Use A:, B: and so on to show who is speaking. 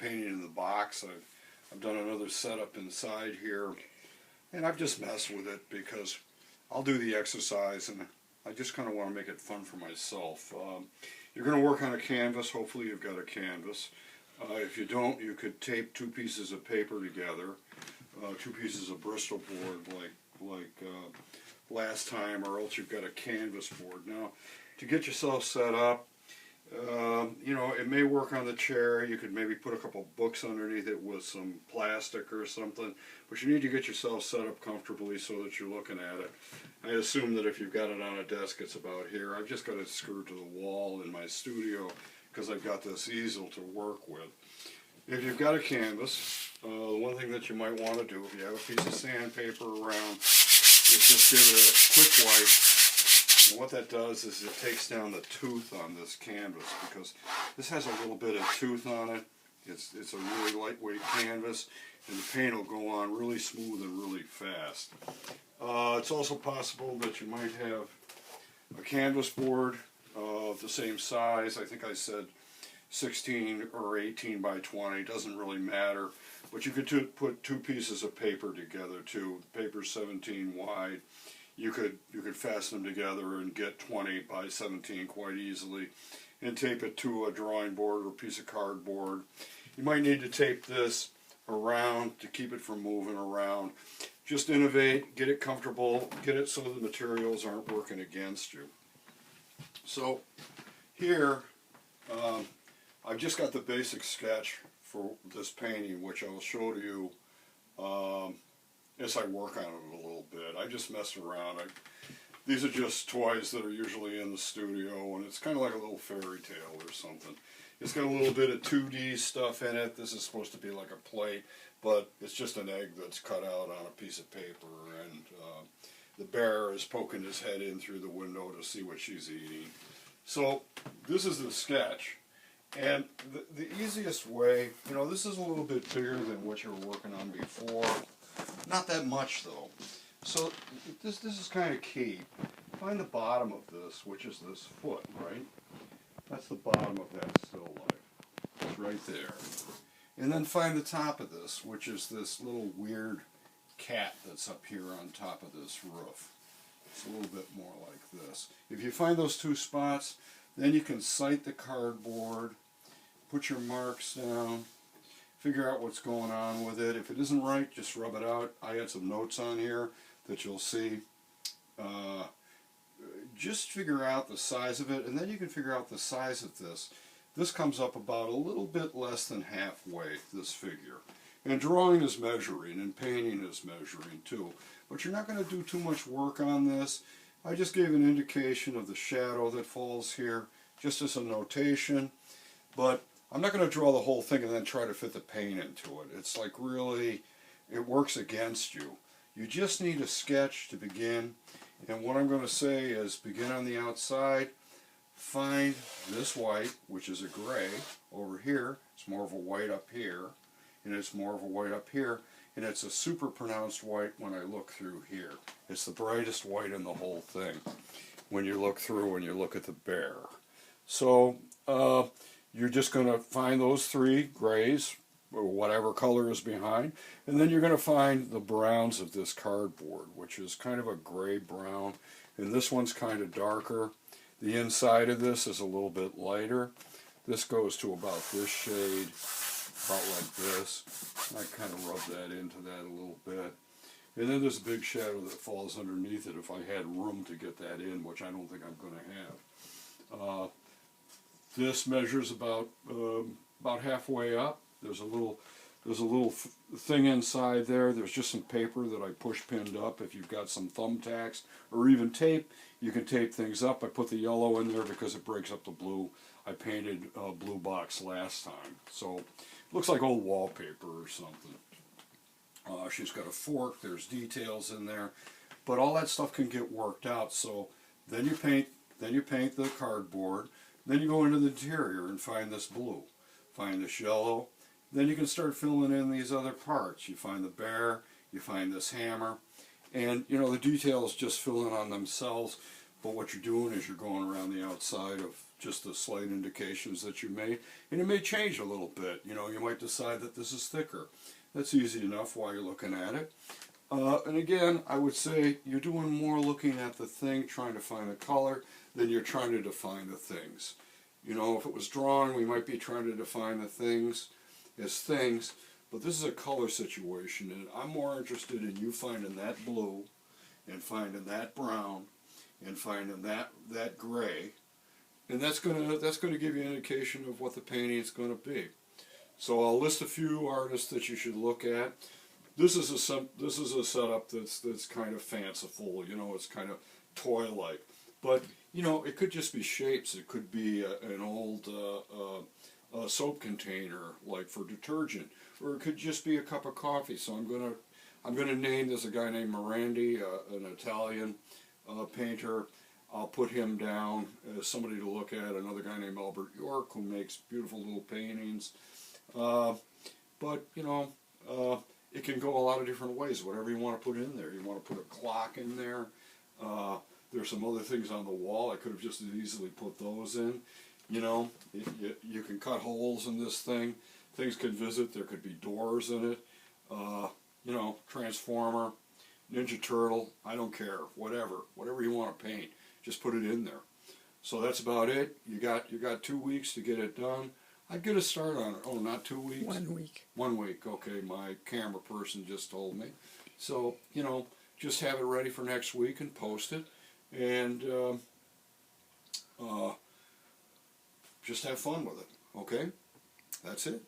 A: painting in the box. I've done another setup inside here, and I've just messed with it because I'll do the exercise and I just kind of want to make it fun for myself. You're going to work on a canvas. Hopefully you've got a canvas. If you don't, you could tape two pieces of paper together, two pieces of Bristol board like last time, or else you've got a canvas board. Now, to get yourself set up, you know, it may work on the chair. You could maybe put a couple books underneath it with some plastic or something, but you need to get yourself set up comfortably so that you're looking at it. I assume that if you've got it on a desk, it's about here. I've just got it screwed to the wall in my studio because I've got this easel to work with. If you've got a canvas, the one thing that you might want to do, if you have a piece of sandpaper around, is just give it a quick wipe. And what that does is it takes down the tooth on this canvas, because this has a little bit of tooth on it. It's a really lightweight canvas, and the paint will go on really smooth and really fast. It's also possible that you might have a canvas board of the same size. I think I said 16 or 18 by 20, doesn't really matter. But you could put two pieces of paper together too. The paper's 17 wide. You could fasten them together and get 20 by 17 quite easily, and tape it to a drawing board or a piece of cardboard. You might need to tape this around to keep it from moving around. Just innovate, get it comfortable, get it so the materials aren't working against you. So here, I've just got the basic sketch for this painting, which I'll show to you as I work on it a little bit. I just messed around. These are just toys that are usually in the studio, and it's kind of like a little fairy tale or something. It's got a little bit of 2D stuff in it. This is supposed to be like a plate, but it's just an egg that's cut out on a piece of paper, and the bear is poking his head in through the window to see what she's eating. So this is the sketch. And the easiest way, you know, this is a little bit bigger than what you were working on before. Not that much though. So this is kind of key. Find the bottom of this, which is this foot, right? That's the bottom of that still life. It's right there. And then find the top of this, which is this little weird cat that's up here on top of this roof. It's a little bit more like this. If you find those two spots, then you can sight the cardboard, put your marks down, figure out what's going on with it. If it isn't right, just rub it out. I had some notes on here that you'll see. Just figure out the size of it, and then you can figure out the size of this. This comes up about a little bit less than halfway, this figure. And drawing is measuring, and painting is measuring too. But you're not going to do too much work on this. I just gave an indication of the shadow that falls here, just as a notation. But I'm not going to draw the whole thing and then try to fit the paint into it. It's like really, it works against you. You just need a sketch to begin. And what I'm going to say is begin on the outside, find this white, which is a gray, over here. It's more of a white up here, and it's more of a white up here, and it's a super pronounced white when I look through here. It's the brightest white in the whole thing when you look through and you look at the bear. So you're just going to find those three grays, or whatever color is behind, and then you're going to find the browns of this cardboard, which is kind of a gray brown, and this one's kind of darker. The inside of this is a little bit lighter. This goes to about this shade, about like this. I kind of rub that into that a little bit. And then there's a big shadow that falls underneath it if I had room to get that in, which I don't think I'm going to have. This measures about halfway up. There's a little thing inside there. There's just some paper that I push pinned up. If you've got some thumbtacks or even tape, you can tape things up. I put the yellow in there because it breaks up the blue. I painted a blue box last time, so it looks like old wallpaper or something. She's got a fork. There's details in there, but all that stuff can get worked out. So then you paint the cardboard. Then you go into the interior and find this blue, find this yellow. Then you can start filling in these other parts. You find the bear, you find this hammer, and the details just fill in on themselves. But what you're doing is you're going around the outside of just the slight indications that you made. And it may change a little bit. You know, you might decide that this is thicker. That's easy enough while you're looking at it. And again, I would say you're doing more looking at the thing, trying to find the color, than you're trying to define the things. You know, if it was drawn, we might be trying to define the things as things, but this is a color situation, and I'm more interested in you finding that blue, and finding that brown, and finding that gray, and that's gonna give you an indication of what the painting is going to be. So I'll list a few artists that you should look at. This is a setup that's kind of fanciful. You know, it's kind of toy-like, but you know, it could just be shapes. It could be an old soap container, like for detergent, or it could just be a cup of coffee. So I'm gonna name, there's a guy named Morandi, an Italian painter. I'll put him down as somebody to look at. Another guy named Albert York, who makes beautiful little paintings. But you know, it can go a lot of different ways. Whatever you want to put in there. You want to put a clock in there. There's some other things on the wall. I could have just as easily put those in. You know, you can cut holes in this thing. Things could visit. There could be doors in it. You know, Transformer, Ninja Turtle. I don't care. Whatever you want to paint, just put it in there. So that's about it. You got 2 weeks to get it done. I'd get a start on it. Oh, not 2 weeks?
B: 1 week.
A: 1 week. Okay, my camera person just told me. So, you know, just have it ready for next week and post it. And just have fun with it. Okay? That's it.